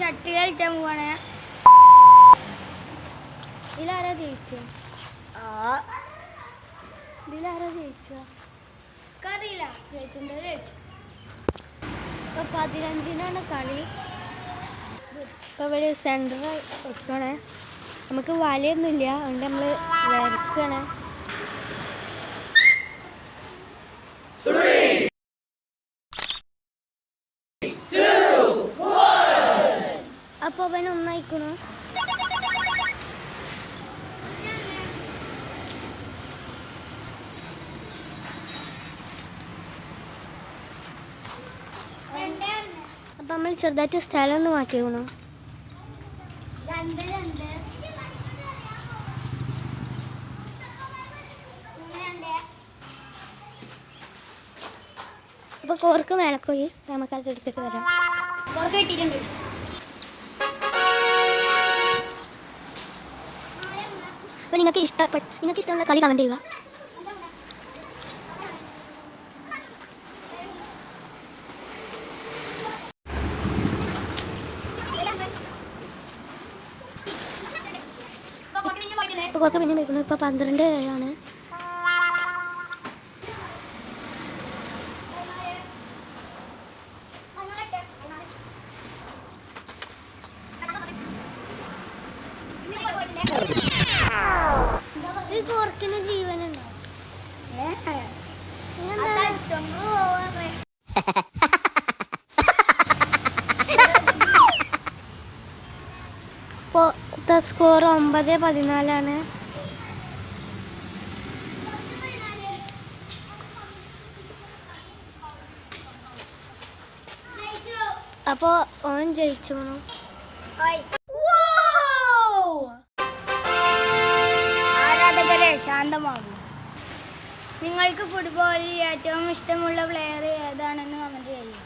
Shuttle കളിക്കാൻ പോവാണ്. ഇതിലാരാ ജയിച്ചു? ഇതിലാരാ ജയിച്ച? അറിയില്ല. ജയിച്ചിട്ടുണ്ടോ ജയിച്ചു. ഇപ്പൊ 15-നാണ് കളി. ഇപ്പൊ ഇവിടെ സെൻറ്റർ വെക്കണേ. നമുക്ക് വലയൊന്നുമില്ല, അതുകൊണ്ട് നമ്മൾ വരയ്ക്കണേ. അപ്പോൾ അവൻ ഒന്നായിക്കണു. അപ്പം നമ്മൾ ചെറുതായിട്ട് സ്ഥലം ഒന്ന് മാറ്റിയേക്കണു. അപ്പോൾ കോർക്ക് മേലെ പോയി നമുക്കത് എടുത്തിട്ട് വരാം. കോർക്ക് കിട്ടിയിട്ടുണ്ട്. അപ്പോൾ നിങ്ങൾക്ക് ഇഷ്ടമുള്ള കളി കമൻറ്റ് ചെയ്യുക. ഇപ്പോൾ കുറച്ച് പിന്നെ വയ്ക്കുന്നു. ഇപ്പോൾ 12 ആണ്. ഈ കോർക്കിന് ജീവനുണ്ടോ? ഇപ്പോൾ സ്കോർ 9-14 അപ്പോൾ ഓൻ ജയിച്ചു. ആരാധകരെ ശാന്തമാകും. നിങ്ങൾക്ക് ഫുട്ബോളിൽ ഏറ്റവും ഇഷ്ടമുള്ള പ്ലെയർ ഏതാണെന്ന് കമൻറ്റ് ചെയ്യുക.